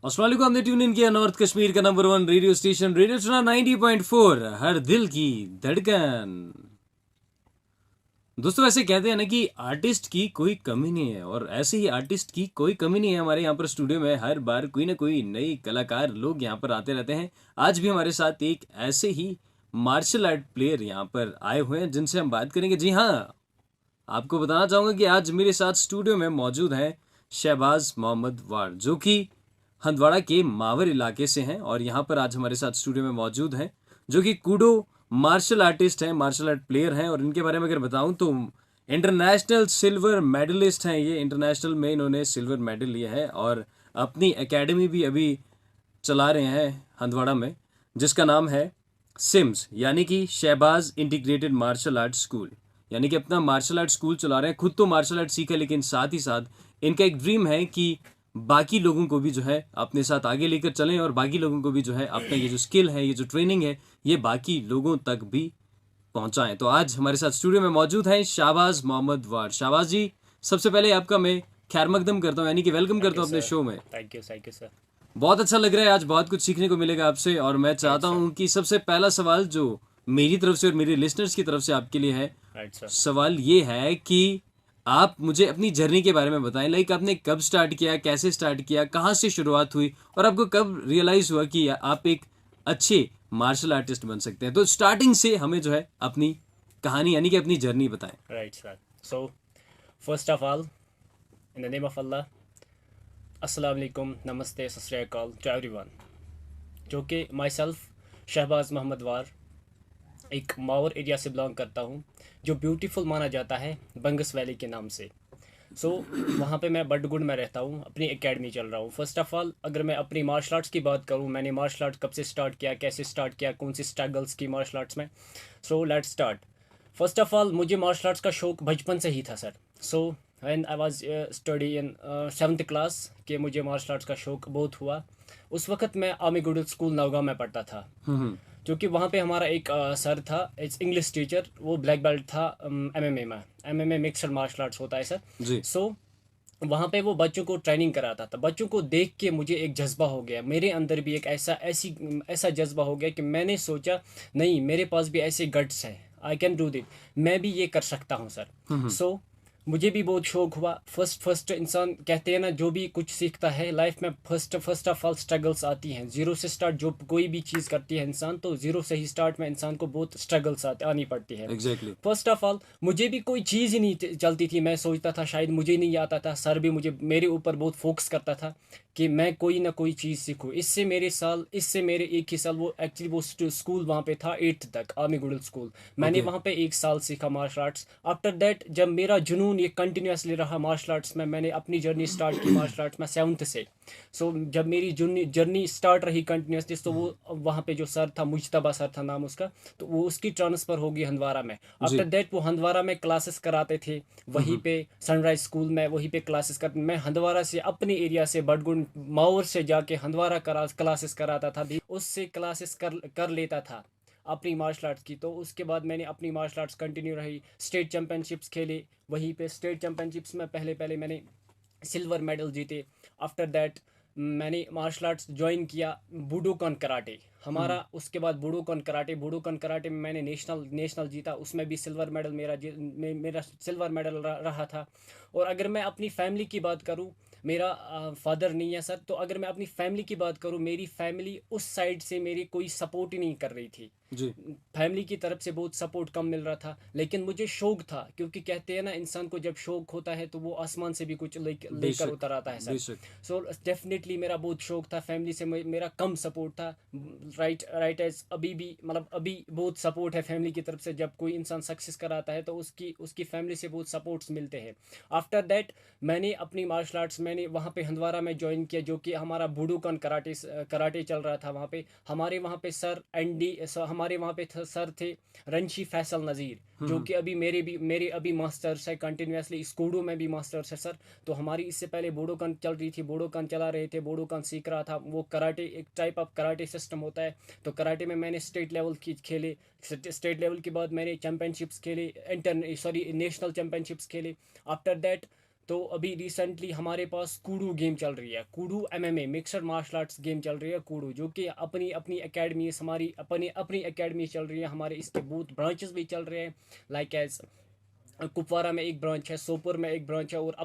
अस्सलाम वालेकुम, हमने ट्यून इन किया नॉर्थ कश्मीर का नंबर 1 रेडियो स्टेशन रेडियो सुना 90.4, हर दिल की धड़कन। दोस्तों, ऐसे कहते हैं ना कि आर्टिस्ट की कोई कमी नहीं है, और ऐसे ही आर्टिस्ट की कोई कमी नहीं है हमारे यहाँ पर स्टूडियो में। हर बार कोई ना कोई नई कलाकार लोग यहाँ पर आते रहते हैं। आज भी हमारे साथ एक ऐसे ही मार्शल आर्ट प्लेयर यहाँ पर आए हुए हैं जिनसे हम बात करेंगे। जी हाँ, आपको बताना चाहूँगा कि आज मेरे साथ स्टूडियो में मौजूद हैं शहबाज मोहम्मद वार, जो कि हंदवाड़ा के मावर इलाके से हैं और यहाँ पर आज हमारे साथ स्टूडियो में मौजूद हैं, जो कि कूडो मार्शल आर्टिस्ट हैं, मार्शल आर्ट प्लेयर हैं। और इनके बारे में अगर बताऊँ तो इंटरनेशनल सिल्वर मेडलिस्ट हैं ये। इंटरनेशनल में इन्होंने सिल्वर मेडल लिया है और अपनी एकेडमी भी अभी चला रहे हैं हंदवाड़ा में, जिसका नाम है सिम्स, यानी कि Shahbaz integrated martial art school. यानी कि अपना मार्शल आर्ट स्कूल चला रहे हैं। खुद तो मार्शल आर्ट सीखा, लेकिन साथ ही साथ इनका एक ड्रीम है कि बाकी लोगों को भी जो है अपने साथ आगे लेकर चलें, और बाकी लोगों को भी जो है अपना ये जो स्किल है, ये जो ट्रेनिंग है, ये बाकी लोगों तक भी पहुंचाएं। तो आज हमारे साथ स्टूडियो में मौजूद हैं शहबाज मोहम्मद वार। शहबाज जी, सबसे पहले आपका मैं खैर मकदम करता हूँ, यानी कि वेलकम थैंक करता यू हूँ अपने सर। शो में। Thank you sir. बहुत अच्छा लग रहा है, आज बहुत कुछ सीखने को मिलेगा आपसे। और मैं राइट चाहता सर। हूँ कि सबसे पहला सवाल जो मेरी तरफ से और मेरे लिसनर्स की तरफ से आपके लिए है, राइट सर। सवाल ये है कि आप मुझे अपनी जर्नी के बारे में बताएं। लाइक, आपने कब स्टार्ट किया, कैसे स्टार्ट किया, कहाँ से शुरुआत हुई, और आपको कब रियलाइज हुआ कि आप एक अच्छे मार्शल आर्टिस्ट बन सकते हैं। तो स्टार्टिंग से हमें जो है अपनी कहानी, यानी कि अपनी जर्नी बताएं। Right sir. So first of all, in the name of Allah, अस्सलाम वालेकुम, नमस्ते, सत श्री अकाल टू एवरीवन। जो कि माई सेल्फ शहबाज मोहम्मद वार एक मावर एरिया से बिलोंग करता हूँ, जो ब्यूटीफुल माना जाता है बंगस वैली के नाम से। सो वहाँ पे मैं बडगुड में रहता हूँ, अपनी एकेडमी चल रहा हूँ। फर्स्ट ऑफ ऑल, अगर मैं अपनी मार्शल आर्ट्स की बात करूँ, मैंने मार्शल आर्ट्स कब से स्टार्ट किया, कैसे स्टार्ट किया, कौन सी स्ट्रगल्स की मार्शल आर्ट्स में। So let's start. First of all, मुझे मार्शल आर्ट्स का शौक बचपन से ही था sir. So when I was study in 7th class के मुझे मार्शल आर्ट्स का शौक बहुत हुआ। उस वक्त मैं आर्मी गुडल स्कूल नौगांव में पढ़ता था, जो कि वहाँ पे हमारा एक सर था, इट्स इंग्लिश टीचर। वो ब्लैक बेल्ट था एमएमए में। एमएमए मिक्सड मार्शल आर्ट्स होता है सर। जी। सो वहाँ पे वो बच्चों को ट्रेनिंग कराता था। बच्चों को देख के मुझे एक जज्बा हो गया, मेरे अंदर भी एक ऐसा जज्बा हो गया कि मैंने सोचा, नहीं, मेरे पास भी ऐसे गट्स हैं, आई कैन डू दिट, मैं भी ये कर सकता हूँ सर। सो मुझे भी बहुत शौक हुआ। फर्स्ट फर्स्ट इंसान कहते हैं ना, जो भी कुछ सीखता है लाइफ में, फर्स्ट ऑफ ऑल स्ट्रगल्स आती हैं। जीरो से स्टार्ट जो कोई भी चीज़ करती है इंसान, तो जीरो से ही स्टार्ट में इंसान को बहुत स्ट्रगल्स आनी पड़ती है। एग्जैक्टली। फर्स्ट ऑफ ऑल, मुझे भी कोई चीज़ ही नहीं चलती थी। मैं सोचता था शायद मुझे नहीं आता था। सर भी मुझे मेरे ऊपर बहुत फोकस करता था कि मैं कोई ना कोई चीज़ सीखूं। इससे मेरे एक ही साल, वो एक्चुअली वो स्कूल वहाँ पे था 8th तक, आर्मी गुडल स्कूल। मैंने ओके। वहाँ पे एक साल सीखा मार्शल आर्ट्स। आफ्टर दैट, जब मेरा जुनून ये कंटिन्यूसली रहा मार्शल आर्ट्स में, मैंने अपनी जर्नी स्टार्ट की मार्शल आर्ट्स में 7th से। सो जब मेरी जर्नी स्टार्ट रही कंटिन्यूसली, तो वो वहाँ पे जो सर था, मुजतबा सर था नाम उसका, तो वो उसकी ट्रांसफ़र होगी हंदवारा में। After ji. दैट वो हंदवारा में क्लासेस कराते थे, वहीं पे सनराइज स्कूल में, वहीं पे क्लासेस कर। मैं हंदवारा से, अपने एरिया से, बडगुंड मावर से जाके हंदवारा क्लासेस कराता था भी, उससे क्लासेस कर लेता था अपनी मार्शल आर्ट्स की। तो उसके बाद मैंने अपनी मार्शल आर्ट्स कंटिन्यू रही, स्टेट चैम्पियनशिप्स खेले। वहीं पे स्टेट चैम्पियनशिप्स में पहले पहले मैंने सिल्वर मेडल जीते। आफ्टर दैट मैंने मार्शल आर्ट्स ज्वाइन किया, बूडोकन कराटे हमारा। उसके बाद बूडोकन कराटे में मैंने नेशनल नेशनल जीता। उसमें भी सिल्वर मेडल मेरा सिल्वर मेडल रहा था। और अगर मैं अपनी फैमिली की बात करूं, मेरा फादर नहीं है सर, तो अगर मैं अपनी फैमिली की बात करूं, मेरी फैमिली उस साइड से मेरी कोई सपोर्ट ही नहीं कर रही थी। जी। फैमिली की तरफ से बहुत सपोर्ट कम मिल रहा था, लेकिन मुझे शौक था, क्योंकि कहते हैं ना, इंसान को जब शौक होता है तो वो आसमान से भी कुछ लेकर बेशक। उतर आता है सर। बेशक। सो डेफिनेटली मेरा बहुत शौक था। फैमिली से मेरा कम सपोर्ट था। राइट राइट एज अभी भी, मतलब अभी बहुत सपोर्ट है फैमिली की तरफ से। जब कोई इंसान सक्सेस कराता है तो उसकी उसकी फैमिली से बहुत सपोर्ट्स मिलते हैं। आफ्टर दैट मैंने अपनी मार्शल आर्ट्स मैंने वहाँ पे हंदवारा में ज्वाइन किया, जो कि हमारा बूडोकन कराटे कराटे चल रहा था वहाँ पे। हमारे वहाँ पे सर हमारे वहाँ पे सर थे रंशी फैसल नज़ीर, जो कि अभी मेरे अभी मास्टर्स है कंटिन्यूसली, स्कूडो में भी मास्टर्स है सर। तो हमारी इससे पहले बोडोकन चल रही थी, बोडोकन चला रहे थे, बोडोकन सीख रहा था। वो कराटे एक टाइप ऑफ कराटे सिस्टम होता है। तो कराटे में मैंने स्टेट लेवल की खेले। स्टेट लेवल के बाद मैंने चैम्पियनशिप्स खेले, इंटर सॉरी नेशनल चैम्पियनशिप्स खेले। आफ्टर दैट तो अभी रिसेंटली हमारे पास कूडू गेम चल रही है, Kudo MMA mixed martial arts game चल रही है कूडू, जो कि अपनी अपनी एकेडमीज, हमारी अपनी अपनी एकेडमी चल रही है, हमारे इसके बूथ ब्रांचेस भी चल रहे हैं, लाइक एज कुपवारा में एक ब्रांच है, सोपुर में एक ब्रांच है, और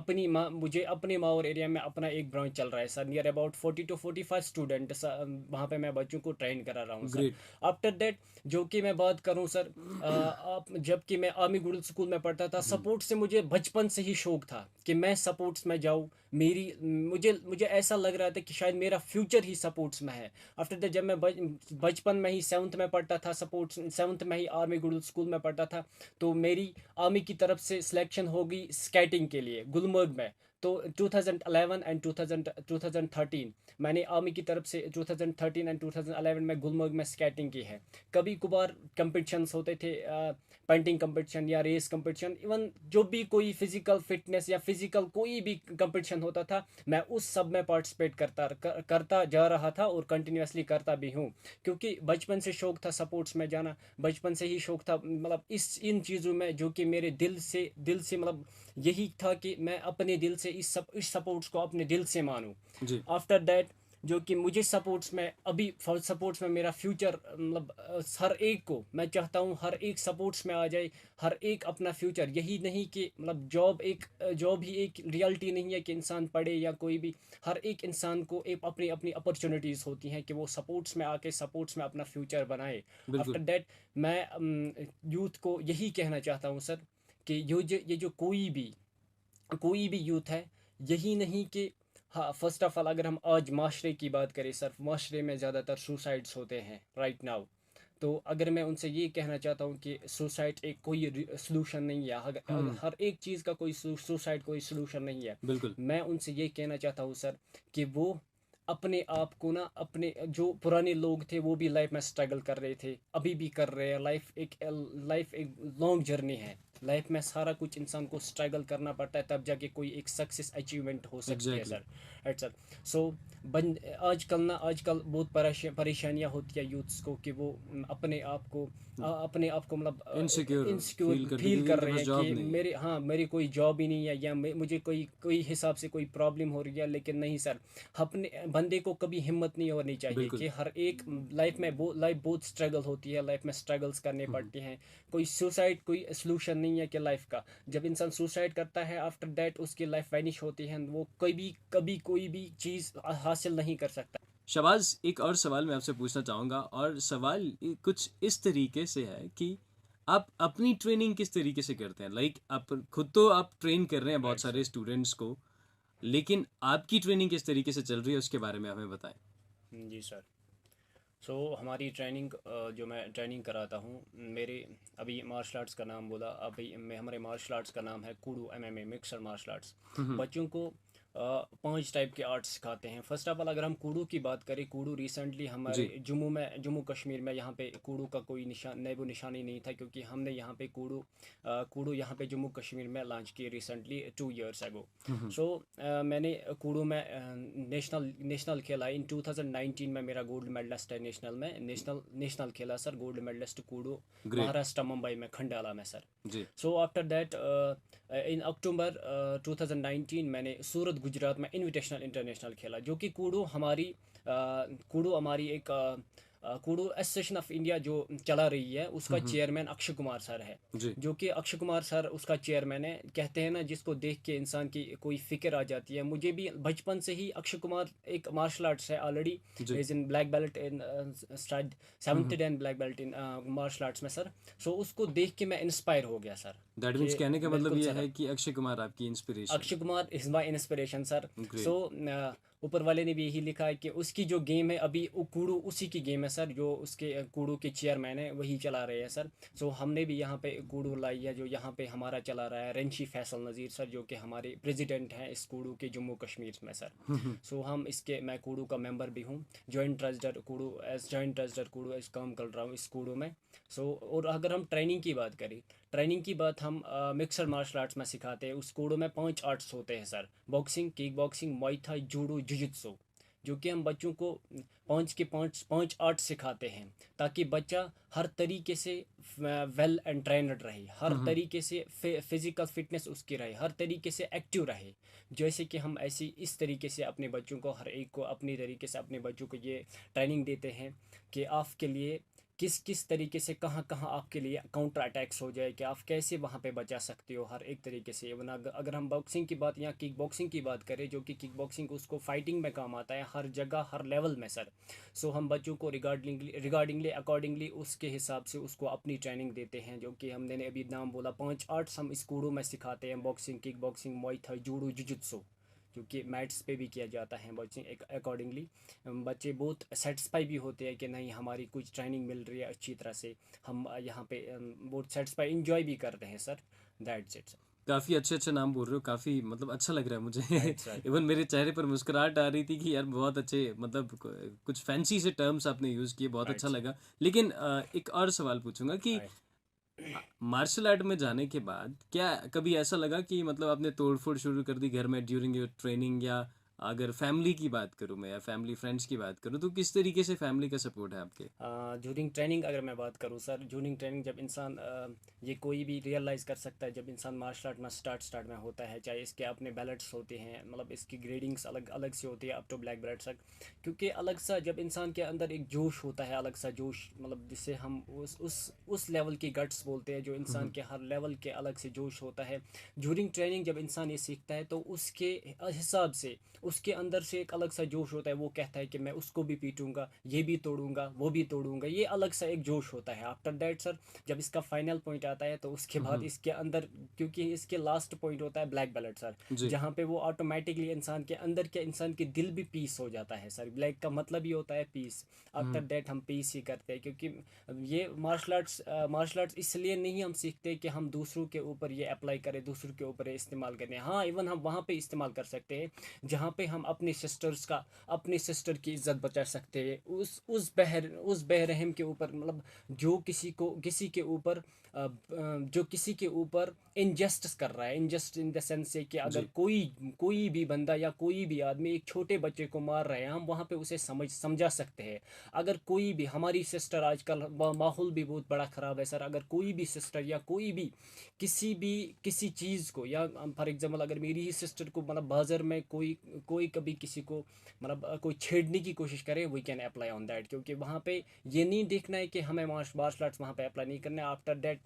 मुझे अपने माहौर एरिया में अपना एक ब्रांच चल रहा है sir. Near about 40 to 45 student वहाँ पे मैं बच्चों को ट्रेन करा रहा हूँ सर। ग्रेट। आफ्टर दैट जो कि मैं बात करूँ सर, जबकि मैं आर्मी गुडल स्कूल में पढ़ता था, सपोर्ट्स से मुझे बचपन से ही शौक था कि मैं सपोर्ट्स में जाऊँ। मेरी मुझे मुझे ऐसा लग रहा था कि शायद मेरा फ्यूचर ही सपोर्ट्स में है। आफ्टर दैट जब मैं बचपन में ही 7th में पढ़ता था, सपोर्ट्स 7th में ही आर्मी गुडल स्कूल में पढ़ता था, तो मेरी आर्मी की तरफ से सिलेक्शन होगी स्केटिंग के लिए गुलमर्ग में। तो 2011 एंड 2013 मैंने आर्मी की तरफ से 2013 एंड 2011 में गुलमर्ग में स्केटिंग की है। कभी कभार कंपटीशंस होते थे, पेंटिंग कंपटीशन या रेस कंपटीशन, इवन जो भी कोई फिजिकल फिटनेस या फिजिकल कोई भी कंपटीशन होता था, मैं उस सब में पार्टिसिपेट करता जा रहा था और कंटिन्यूसली करता भी हूँ, क्योंकि बचपन से शौक था सपोर्ट्स में जाना, बचपन से ही शौक था, मतलब इन चीज़ों में जो कि मेरे दिल से मतलब यही था कि मैं अपने दिल से इस सपोर्ट्स को अपने दिल से मानूं। जी। आफ्टर दैट जो कि मुझे सपोर्ट्स में अभी सपोर्ट्स में मेरा फ्यूचर, मतलब हर एक को मैं चाहता हूँ हर एक सपोर्ट्स में आ जाए, हर एक अपना फ्यूचर, यही नहीं कि मतलब जॉब ही एक रियलिटी नहीं है कि इंसान पढ़े या कोई भी, हर एक इंसान को एक अपनी अपनी अपॉर्चुनिटीज़ होती हैं कि वो सपोर्ट्स में आके सपोर्ट्स में अपना फ्यूचर बनाए। आफ्टर बिल्कुल। दैट मैं यूथ को यही कहना चाहता हूँ सर कि ये जो कोई भी यूथ है, यही नहीं कि, हाँ, फर्स्ट ऑफ ऑल अगर हम आज माशरे की बात करें सर, माशरे में ज़्यादातर सुसाइड्स होते हैं राइट नाउ। तो अगर मैं उनसे ये कहना चाहता हूँ कि सुसाइड एक कोई सोल्यूशन नहीं है, हम्म। हर एक चीज़ का कोई सुसाइड कोई सोल्यूशन नहीं है। बिल्कुल। मैं उनसे ये कहना चाहता हूँ सर कि वो अपने आप को ना, अपने जो पुराने लोग थे वो भी लाइफ में स्ट्रगल कर रहे थे, अभी भी कर रहे हैं। लाइफ एक लॉन्ग जर्नी है, लाइफ में सारा कुछ इंसान को स्ट्रगल करना पड़ता है, तब जाके कोई एक सक्सेस अचीवमेंट हो सकती है exactly. Sir. Right sir. So आजकल बहुत परेशानियां होती है यूथ्स को कि वो अपने आप को मतलब इनसिक्योर फील इनसिक्योर करते फील क्योंकि कर उनके रहे पास हैं जॉब कि नहीं है। मेरी कोई जॉब ही नहीं है, या मुझे कोई कोई हिसाब से कोई प्रॉब्लम हो रही है। लेकिन नहीं सर, अपने बंदे को कभी हिम्मत नहीं होनी चाहिए बिल्कुल। कि हर एक लाइफ बहुत स्ट्रगल होती है, लाइफ में स्ट्रगल्स करने पड़ते हैं। कोई सुसाइड कोई सोल्यूशन नहीं है कि लाइफ का। जब इंसान सुसाइड करता है, आफ्टर दैट उसकी लाइफ वैनिश होती है, वो कभी कोई भी चीज़ हासिल नहीं कर सकता। शबाज, एक और सवाल मैं आपसे पूछना चाहूँगा, और सवाल कुछ इस तरीके से है कि आप अपनी ट्रेनिंग किस तरीके से करते हैं? लाइक आप खुद तो आप ट्रेन कर रहे हैं बहुत राइट सर। सारे स्टूडेंट्स को, लेकिन आपकी ट्रेनिंग किस तरीके से चल रही है उसके बारे में हमें बताएं। जी सर। सो हमारी ट्रेनिंग, जो मैं ट्रेनिंग कराता हूँ, मेरे अभी मार्शल आर्ट्स का नाम बोला, अभी मैं हमारे मार्शल आर्ट्स का नाम है Kudo MMA mixed martial arts. बच्चों को 5 टाइप के आर्ट्स सिखाते हैं। फर्स्ट ऑफ ऑल अगर हम कूडू की बात करें, कूडू रिसेंटली हमारे जी। जम्मू कश्मीर में, यहाँ पे कूडू का कोई निशानी नहीं था, क्योंकि हमने यहाँ पे कूडू यहाँ पे जम्मू कश्मीर में लॉन्च किए रिसेंटली 2 years ago। सो मैंने कूडू में नेशनल खेला इन 2019 में, मेरा गोल्ड मेडलिस्ट है नेशनल में, नेशनल खेला सर, गोल्ड मेडलिस्ट कूडू, ग्रेट। महाराष्ट्र मुंबई में खंडाला में सर। जी। So after that in October 2019 मैंने सूरत गुजरात में इनविटेशनल इंटरनेशनल खेला, जो कि कूडू हमारी एक कूडू एसोसिएशन ऑफ इंडिया जो चला रही है, उसका चेयरमैन अक्षय कुमार सर है। जी। जो कि अक्षय कुमार सर उसका चेयरमैन है। कहते हैं ना, जिसको देख के इंसान की कोई फिक्र आ जाती है। मुझे भी बचपन से ही अक्षय कुमार एक मार्शल आर्ट्स है ऑलरेडी, जी। Is in black belt in start 7th and black belt in martial arts में सर। सो उसको देख के मैं इंस्पायर हो गया सर, दैट मीन्स कि कहने का मतलब बिल्कुल ये सर, है कि अक्षय कुमार आपकी inspiration Akshay Kumar is my inspiration sir. है। सो ऊपर वाले ने भी यही लिखा है कि उसकी जो गेम है अभी, वो कूडू उसी की गेम है सर, जो उसके कूडू के चेयरमैन है वही चला रहे हैं सर। सो हमने भी यहाँ पे कूडू लाई है, जो यहाँ पे हमारा चला रहा है रेंशी फैसल नज़ीर सर, जो कि हमारे प्रेसिडेंट हैं इस कूडू के जम्मू कश्मीर में सर। सो मैं कूडू का मेंबर भी हूँ, जॉइंट ट्रेजरर कूडू इस काम कर रहा हूँ इस कूडू में। सो और अगर हम ट्रेनिंग की बात हम मिक्सड मार्शल आर्ट्स में सिखाते हैं। उस कूडो में 5 आर्ट्स होते हैं sir, boxing, kick boxing, Muay Thai, judo, jujitsu. जो कि हम बच्चों को 5 के 5 आर्ट सिखाते हैं, ताकि बच्चा हर तरीके से वेल एंड ट्रेनड रहे, हर तरीके से फिजिकल फिटनेस उसकी रहे, हर तरीके से एक्टिव रहे। जैसे कि हम ऐसी इस तरीके से अपने बच्चों को, हर एक को अपनी तरीके से अपने बच्चों को ये ट्रेनिंग देते हैं कि आपके लिए किस किस तरीके से कहाँ कहाँ आपके लिए काउंटर अटैक्स हो जाए, कि आप कैसे वहाँ पे बचा सकते हो हर एक तरीके से। इवन अगर हम बॉक्सिंग की बात या किक बॉक्सिंग की बात करें, जो कि किक बॉक्सिंग उसको फाइटिंग में काम आता है हर जगह हर लेवल में सर। सो हम बच्चों को रिगार्डिंगली अकॉर्डिंगली उसके हिसाब से उसको अपनी ट्रेनिंग देते हैं, जो कि हमने अभी नाम बोला 5 आर्ट्स हम स्कूलों में सिखाते हैं, boxing, kick boxing, Muay Thai, judo, jujutsu, जो कि मैट्स पे भी किया जाता है बॉक्सिंग अकॉर्डिंगली। बच्चे बहुत सेटिस्फाई भी होते हैं कि नहीं हमारी कुछ ट्रेनिंग मिल रही है अच्छी तरह से, हम यहाँ पे बहुत सेटिस्फाई इंजॉय भी करते हैं सर। That's it sir. काफी अच्छे अच्छे नाम बोल रहे हो, काफी मतलब अच्छा लग रहा है मुझे। Right right. इवन मेरे चेहरे पर मुस्कुराहट आ रही थी कि यार बहुत अच्छे, मतलब कुछ फैंसी से टर्म्स आपने यूज किए, बहुत राइट अच्छा सर। लगा। लेकिन एक और सवाल पूछूंगा कि राइट। मार्शल आर्ट में जाने के बाद क्या कभी ऐसा लगा कि मतलब आपने तोड़फोड़ शुरू कर दी घर में ड्यूरिंग योर ट्रेनिंग, या अगर फैमिली की बात करूं मैं या फैमिली फ्रेंड्स की बात करूं तो किस तरीके से फैमिली का सपोर्ट है आपके? जूनिंग ट्रेनिंग अगर मैं बात करूँ सर, जूनिंग ट्रेनिंग जब इंसान ये कोई भी रियलाइज़ कर सकता है जब इंसान मार्शल आर्ट में स्टार्ट में होता है, चाहे इसके अपने बेल्ट्स होते हैं, मतलब इसकी ग्रेडिंग्स अलग अलग से होती है अप टू ब्लैक बेल्ट तक। क्योंकि अलग सा जब इंसान के अंदर एक जोश होता है, अलग सा जोश, मतलब जिससे हम उस लेवल की गट्स बोलते हैं, जो इंसान के हर लेवल के अलग से जोश होता है। जूनिंग ट्रेनिंग जब इंसान ये सीखता है तो उसके हिसाब से उसके अंदर से एक अलग सा जोश होता है, वो कहता है कि मैं उसको भी पीटूंगा, ये भी तोड़ूंगा, वो भी तोड़ूंगा, ये अलग सा एक जोश होता है। आफ्टर दैट सर, जब इसका फाइनल पॉइंट आता है तो उसके बाद इसके अंदर, क्योंकि इसके लास्ट पॉइंट होता है ब्लैक बेल्ट सर, जी। जहाँ पे वो ऑटोमेटिकली इंसान के अंदर के इंसान के दिल भी पीस हो जाता है सर। ब्लैक का मतलब ही होता है पीस। आफ्टर दैट हम पीस ही करते हैं, क्योंकि ये मार्शल आर्ट्स इसलिए नहीं हम सीखते कि हम दूसरों के ऊपर ये अप्लाई करें, दूसरों के ऊपर इस्तेमाल करें। हाँ, इवन हम वहाँ पे इस्तेमाल कर सकते हैं जहाँ पे हम अपनी सिस्टर की इज्जत बचा सकते हैं, उस बहरहम के ऊपर, मतलब जो किसी के ऊपर जो किसी के ऊपर इनजस्टिस कर रहा है। इनजस्ट इन द सेंस से कि अगर जी। कोई भी बंदा या कोई भी आदमी एक छोटे बच्चे को मार रहे हैं, हम वहाँ पे उसे समझा सकते हैं। अगर कोई भी, हमारी सिस्टर आजकल माहौल भी बहुत बड़ा ख़राब है सर, अगर कोई भी सिस्टर या कोई भी किसी चीज़ को, या फॉर एग्जांपल अगर मेरी ही सिस्टर को, मतलब बाजार में कोई कोई कभी किसी को, मतलब कोई छेड़ने की कोशिश करे, we can apply on that. क्योंकि वहाँ पे ये नहीं देखना है कि हमें मार्शल आर्ट्स वहाँ पे अप्लाई नहीं करना है। आफ्टर दैट,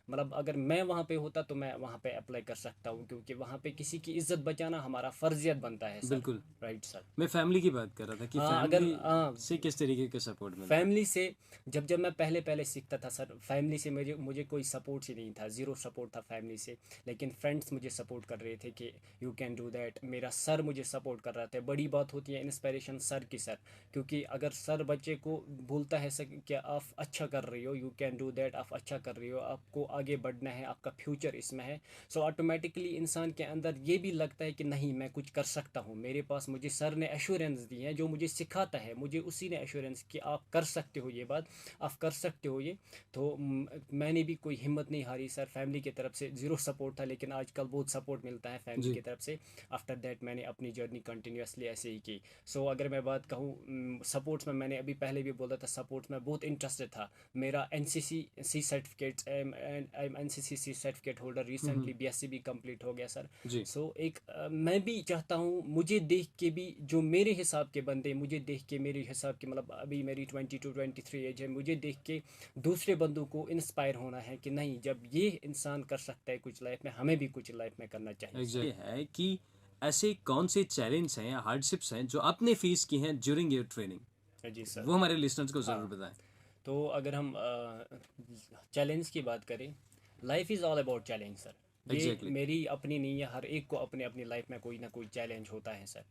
मतलब अगर मैं वहाँ पे होता तो मैं वहाँ पे अप्लाई कर सकता हूँ, क्योंकि वहाँ पे किसी की इज्जत बचाना हमारा फर्जियत बनता है सर। बिल्कुल। Right sir. मैं फैमिली की बात कर रहा था कि हाँ, अगर फैमिली से किस तरीके का सपोर्ट मिलता है? फैमिली से, जब मैं पहले पहले सीखता था सर, फैमिली से मुझे कोई सपोर्ट ही नहीं था, ज़ीरो सपोर्ट था फैमिली से। लेकिन फ्रेंड्स मुझे सपोर्ट कर रहे थे कि यू कैन डू दैट। मेरा सर मुझे सपोर्ट कर रहा था। बड़ी बात होती है इंस्पिरेशन सर की सर, क्योंकि अगर सर बच्चे को बोलता है सर कि आप अच्छा कर रही हो, यू कैन डू दैट, आप अच्छा कर रही हो, आपको आगे बढ़ना है, आपका फ्यूचर इसमें है, सो ऑटोमेटिकली इंसान के अंदर ये भी लगता है कि नहीं मैं कुछ कर सकता हूँ। मेरे पास मुझे सर ने एश्योरेंस दी है, जो मुझे सिखाता है मुझे उसी ने एश्योरेंस कि आप कर सकते हो ये बात, आप कर सकते हो ये। तो मैंने भी कोई हिम्मत नहीं हारी सर। फैमिली की तरफ से ज़ीरो सपोर्ट था, लेकिन आजकल बहुत सपोर्ट मिलता है फैमिली जी। की तरफ से। आफ्टर दैट मैंने अपनी जर्नी कंटिन्यूसली ऐसे ही की। सो अगर मैं बात कहूँ सपोर्ट्स में, मैंने अभी पहले भी बोला था, सपोर्ट्स में बहुत इंटरेस्टेड था। मेरा NCC certificate, NCC certificate holder, recently BSc भी कंप्लीट हो गया सर। जी। सो एक मैं भी चाहता हूँ, मुझे देख के भी जो मेरे हिसाब के बंदे, मुझे देख के मेरे हिसाब के, मतलब अभी मेरी 22-23 एज है, मुझे देख के दूसरे बंदों को इंस्पायर होना है कि नहीं, जब ये इंसान कर सकता है कुछ लाइफ में, हमें भी कुछ लाइफ में करना चाहिए सर। एग्जैक्ट है कि ऐसे कौन से चैलेंज हैं या हार्डशिप्स हैं जो आपने फेस की हैं ड्यूरिंग योर ट्रेनिंग, जी सर। वो हमारे लिसनर्स को जरूर हाँ, बताएं। तो अगर हम चैलेंज की बात करें, life is all about challenge sir. ये एग्जैक्टली। मेरी अपनी नहीं है, हर एक को अपने अपनी लाइफ में कोई ना कोई चैलेंज होता है सर।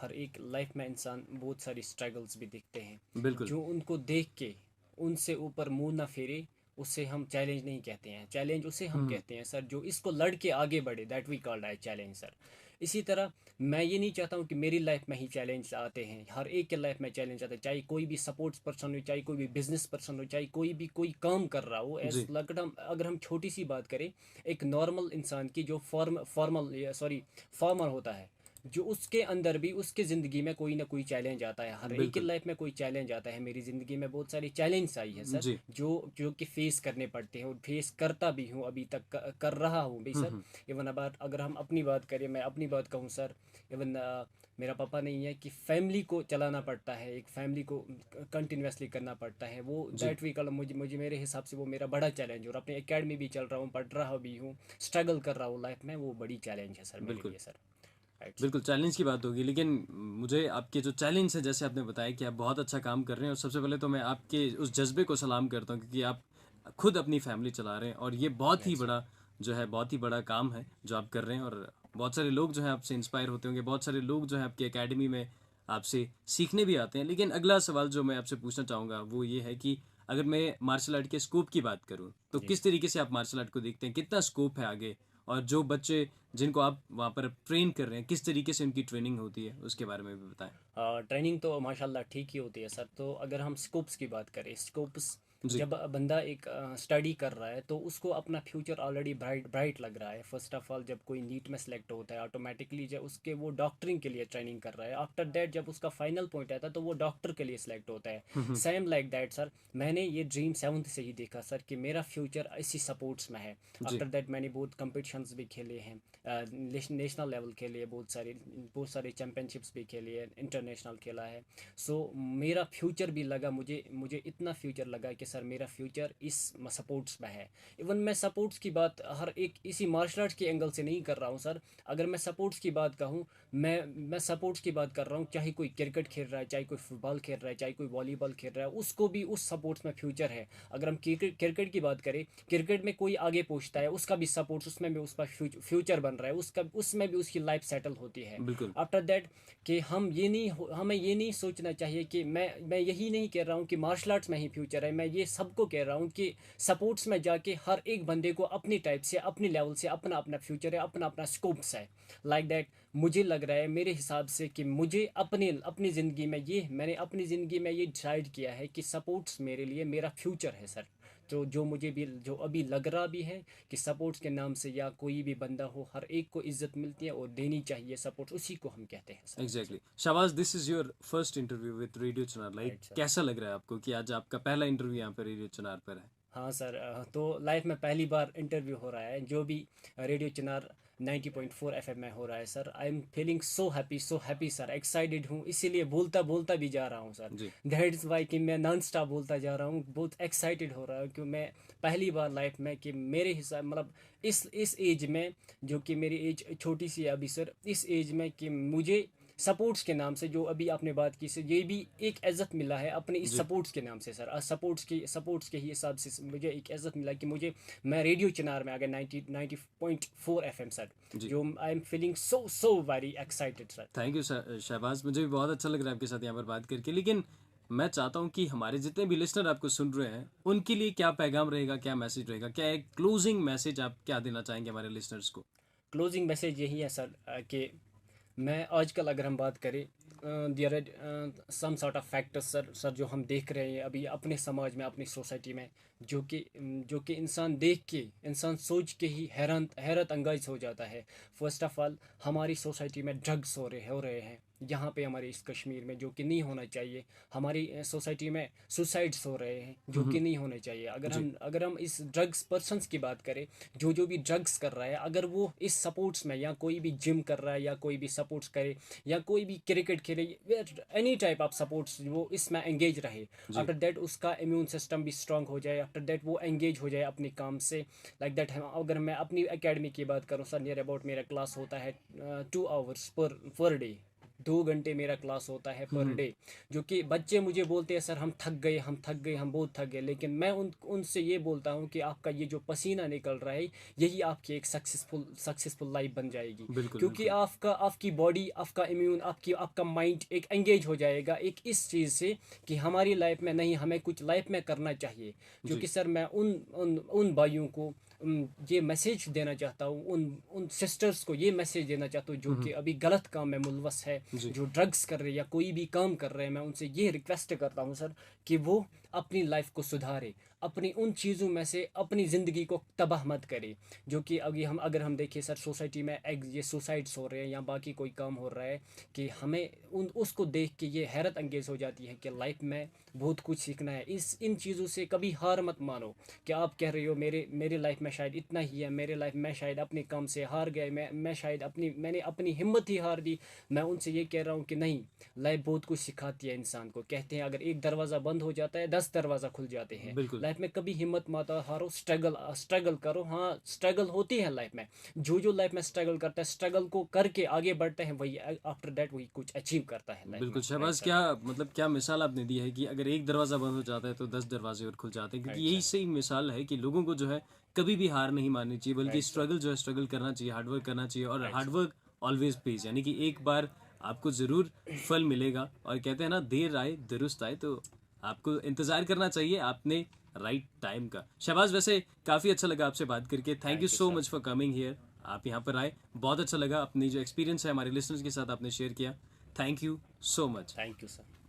हर एक लाइफ में इंसान बहुत सारी स्ट्रगल्स भी दिखते हैं, बिल्कुल। जो उनको देख के उनसे ऊपर मुंह ना फेरे, उसे हम चैलेंज नहीं कहते हैं। चैलेंज उसे हम कहते हैं सर जो इसको लड़ के आगे बढ़े, दैट वी कॉल्ड है चैलेंज सर। इसी तरह मैं ये नहीं चाहता हूँ कि मेरी लाइफ में ही चैलेंज आते हैं, हर एक के लाइफ में चैलेंज आते हैं, चाहे कोई भी सपोर्ट्स पर्सन हो, चाहे कोई भी बिजनेस पर्सन हो, चाहे कोई काम कर रहा हो। जी। अगर हम छोटी सी बात करें, एक नॉर्मल इंसान की, जो फार्मर होता है, जो उसके अंदर भी उसके ज़िंदगी में कोई ना कोई चैलेंज आता है, हर एक की बिल्कुल। लाइफ में कोई चैलेंज आता है। मेरी ज़िंदगी में बहुत सारी चैलेंज आई है सर, जी। जो जो कि फेस करने पड़ते हैं और फेस करता भी हूँ, अभी तक कर रहा हूँ भी सर। हुँ। इवन अब अगर हम अपनी बात करें, मैं अपनी बात कहूँ सर, इवन मेरा पापा नहीं है कि फैमिली को चलाना पड़ता है, एक फैमिली को कंटिन्यूसली करना पड़ता है, वो जी, दैट वी कल मुझे मुझे मेरे हिसाब से वो मेरा बड़ा चैलेंज। और अपनी एकेडमी भी चल रहा हूँ, पढ़ रहा भी हूँ, स्ट्रगल कर रहा हूँ लाइफ में, वो बड़ी चैलेंज है सर मेरे बिल्कुल। लिए सर। Right sir. बिल्कुल, चैलेंज की बात होगी, लेकिन मुझे आपके जो चैलेंज है, जैसे आपने बताया कि आप बहुत अच्छा काम कर रहे हैं, और सबसे पहले तो मैं आपके उस जज़्बे को सलाम करता हूँ, क्योंकि आप खुद अपनी फैमिली चला रहे हैं, और ये बहुत ही राइट सर। बड़ा जो है, बहुत ही बड़ा काम है जो आप कर रहे हैं। और बहुत सारे लोग जो हैं आपसे इंस्पायर होते होंगे, बहुत सारे लोग जो हैं आपकी एकेडमी में आपसे सीखने भी आते हैं। लेकिन अगला सवाल जो मैं आपसे पूछना चाहूँगा वो ये है कि अगर मैं मार्शल आर्ट के स्कोप की बात करूँ, तो जी किस सर। तरीके से आप मार्शल आर्ट को देखते हैं? कितना स्कोप है आगे? और जो बच्चे जिनको आप वहाँ पर ट्रेन कर रहे हैं, किस तरीके से उनकी ट्रेनिंग होती है, उसके बारे में भी बताएँ? ट्रेनिंग तो माशाल्लाह ठीक ही होती है सर। तो अगर हम स्कोप्स की बात करें, स्कोप्स जी। जब बंदा एक स्टडी कर रहा है तो उसको अपना फ्यूचर ऑलरेडी ब्राइट ब्राइट लग रहा है। फर्स्ट ऑफ ऑल जब कोई नीट में सेलेक्ट होता है, ऑटोमेटिकली जब उसके वो डॉक्टरिंग के लिए ट्रेनिंग कर रहा है, आफ्टर दैट जब उसका फाइनल पॉइंट आता है तो वो डॉक्टर के लिए सिलेक्ट होता है। हुँ, हुँ। सेम लाइक दैट सर, मैंने ये ड्रीम सेवन्थ से ही देखा सर कि मेरा फ्यूचर इसी सपोर्ट्स में है। जी, आफ्टर दैट मैंने बहुत कंपटिशन्स भी खेले हैं, नेशनल लेवल के लिए बहुत सारे चैम्पियनशिप्स भी खेली है, इंटरनेशनल खेला है। सो मेरा फ्यूचर भी लगा, मुझे मुझे इतना फ्यूचर लगा कि सर मेरा फ्यूचर इस सपोर्ट्स में है। इवन मैं सपोर्ट्स की बात हर एक इसी मार्शल आर्ट्स के एंगल से नहीं कर रहा हूँ सर। अगर मैं सपोर्ट्स की बात कहूँ, मैं सपोर्ट्स की बात कर रहा हूँ, चाहे कोई क्रिकेट खेल रहा है, चाहे कोई फुटबॉल खेल रहा है, चाहे कोई वॉलीबॉल खेल रहा है, उसको भी उस सपोर्ट्स में फ्यूचर है। अगर हम क्रिकेट की बात करें, क्रिकेट में कोई आगे पहुंचता है, उसका भी सपोर्ट्स, उसमें भी उसका फ्यूचर बन रहा है, उसका उसमें भी उसकी लाइफ सेटल होती है। बिल्कुल। आफ्टर दैट कि हमें ये नहीं सोचना चाहिए कि मैं यही नहीं कह रहा हूँ कि मार्शल आर्ट्स में ही फ्यूचर है। मैं ये सबको कह रहा हूँ कि सपोर्ट्स में जाके हर एक बंदे को अपनी टाइप से, अपनी लेवल से अपना अपना फ्यूचर है, अपना अपना स्कोप्स है। लाइक दैट मुझे लग रहा है मेरे हिसाब से कि मुझे अपनी अपनी ज़िंदगी में ये मैंने अपनी ज़िंदगी में ये डिसाइड किया है कि सपोर्ट्स मेरे लिए मेरा फ्यूचर है सर। तो जो मुझे भी जो अभी लग रहा भी है कि सपोर्ट्स के नाम से या कोई भी बंदा हो, हर एक को इज्जत मिलती है और देनी चाहिए सपोर्ट, उसी को हम कहते हैं सर। जी एग्ज़ैक्टली। शाबाश, this is your first interview with radio Chinar. Like right sir. कैसा लग रहा है आपको कि आज आपका पहला इंटरव्यू यहाँ पे रेडियो चिनार पर है? हाँ सर, तो लाइफ में पहली बार इंटरव्यू हो रहा है जो भी रेडियो चिनार 90.4 एफएम में हो रहा है sir. I am feeling so happy sir, excited हूँ, इसीलिए बोलता बोलता भी जा रहा हूँ सर। जी। दैट इज़ वाई कि मैं नॉन स्टॉप बोलता जा रहा हूँ, बहुत एक्साइटेड हो रहा हूँ कि मैं पहली बार लाइफ में कि मेरे हिसाब मतलब इस एज में, जो कि मेरी एज छोटी सी है अभी सर, इस एज में कि मुझे सपोर्ट्स के नाम से जो अभी आपने बात की सर, ये भी एक इज़्ज़त मिला है अपने इस जी। सपोर्ट्स के नाम से सर। सपोर्ट्स के ही हिसाब से मुझे एक इज़्ज़त मिला कि मुझे मैं रेडियो चिनार में आ गया 90.4 एफएम सर। जी। जो I am feeling so very excited sir. Thank you Shahbaz, मुझे भी बहुत अच्छा लग रहा है आपके साथ यहाँ पर बात करके। लेकिन मैं चाहता हूँ कि हमारे जितने भी लिसनर आपको सुन रहे हैं, उनके लिए क्या पैगाम रहेगा, क्या मैसेज रहेगा, क्या एक क्लोजिंग मैसेज आप क्या देना चाहेंगे हमारे लिसनर्स को? क्लोजिंग मैसेज यही है सर, कि मैं आजकल अगर हम बात करें, there are some sort of factors sir जो हम देख रहे हैं अभी अपने समाज में, अपनी सोसाइटी में, जो कि इंसान देख के, इंसान सोच के ही हैरत अंगेज हो जाता है। फर्स्ट ऑफ ऑल हमारी सोसाइटी में ड्रग्स हो रहे हैं यहाँ पे, हमारे इस कश्मीर में, जो कि नहीं होना चाहिए। हमारी सोसाइटी में सुसाइड्स हो रहे हैं जो कि नहीं होने चाहिए। जी। अगर हम इस ड्रग्स पर्सनस की बात करें, जो भी ड्रग्स कर रहा है, अगर वो इस सपोर्ट्स में, या कोई भी जिम कर रहा है, या कोई भी सपोर्ट्स करे, या कोई भी क्रिकेट खेले, एनी टाइप ऑफ सपोर्ट्स, वो इसमें एंगेज रहे, जी। आफ्टर दैट उसका इम्यून सिस्टम भी स्ट्रांग हो जाए, आफ्टर दैट वो एंगेज हो जाए अपने काम से। लाइक दैट अगर मैं अपनी एकेडमी की बात करूँ सर, नियर अबाउट मेरा क्लास होता है 2 आवर्स पर डे, 2 घंटे मेरा क्लास होता है पर डे। जो कि बच्चे मुझे बोलते हैं सर हम बहुत थक गए, लेकिन मैं उनसे ये बोलता हूँ कि आपका ये जो पसीना निकल रहा है, यही आपकी एक सक्सेसफुल लाइफ बन जाएगी। बिल्कुल, क्योंकि बिल्कुल। आपकी बॉडी, आपका इम्यून, आपका माइंड एक एंगेज हो जाएगा एक इस चीज़ से कि हमारी लाइफ में नहीं, हमें कुछ लाइफ में करना चाहिए। जो जी। कि सर मैं उन भाइयों को ये मैसेज देना चाहता हूँ, उन सिस्टर्स को ये मैसेज देना चाहता हूँ जो कि अभी गलत काम में मुलवस है, जी। जो ड्रग्स कर रहे हैं या कोई भी काम कर रहे हैं। मैं उनसे ये रिक्वेस्ट करता हूँ सर कि वो अपनी लाइफ को सुधारे, अपनी उन चीज़ों में से अपनी ज़िंदगी को तबाह मत करें। जो कि अगर हम देखें सर, सोसाइटी में ये सुसाइड्स हो रहे हैं या बाकी कोई काम हो रहा है, कि हमें उसको देख के ये हैरत अंगेज़ हो जाती है कि लाइफ में बहुत कुछ सीखना है। इन चीज़ों से कभी हार मत मानो कि आप कह रहे हो मेरे लाइफ में शायद इतना ही है, मेरे लाइफ में शायद अपने काम से हार गए, मैं शायद मैंने अपनी हिम्मत ही हार दी। मैं उनसे ये कह रहा हूँ कि नहीं, लाइफ बहुत कुछ सिखाती है इंसान को। कहते हैं अगर एक दरवाज़ा बंद हो जाता है 10 दरवाज़ा खुल जाते हैं। बिल्कुल। लाइफ में कभी हिम्मत मत हारो, स्ट्रगल करो। हाँ, स्ट्रगल होती है लाइफ में। जो लाइफ में स्ट्रगल करता है, स्ट्रगल को करके आगे बढ़ता है, वही आफ्टर दैट वही कुछ अचीव करता है लाइफ बिल्कुल में। शहबाज, क्या मतलब क्या मिसाल आपने दी है कि अगर एक दरवाज़ा बंद हो जाता है तो 10 दरवाजे और खुल जाते हैं, क्योंकि यही सही मिसाल है कि लोगों को जो है कभी भी हार नहीं माननी चाहिए, बल्कि स्ट्रगल जो है स्ट्रगल करना चाहिए, हार्डवर्क करना चाहिए, और हार्डवर्क ऑलवेज पेज, यानी कि एक बार आपको ज़रूर फल मिलेगा। और कहते हैं ना, देर आए दुरुस्त आए, तो आपको इंतज़ार करना चाहिए आपने राइट टाइम का। शहबाज, वैसे काफ़ी अच्छा लगा आपसे बात करके, thank you so much for coming here. आप यहाँ पर आए, बहुत अच्छा लगा, अपनी जो एक्सपीरियंस है हमारे लिसनर्स के साथ आपने शेयर किया। Thank you so much. Thank you sir.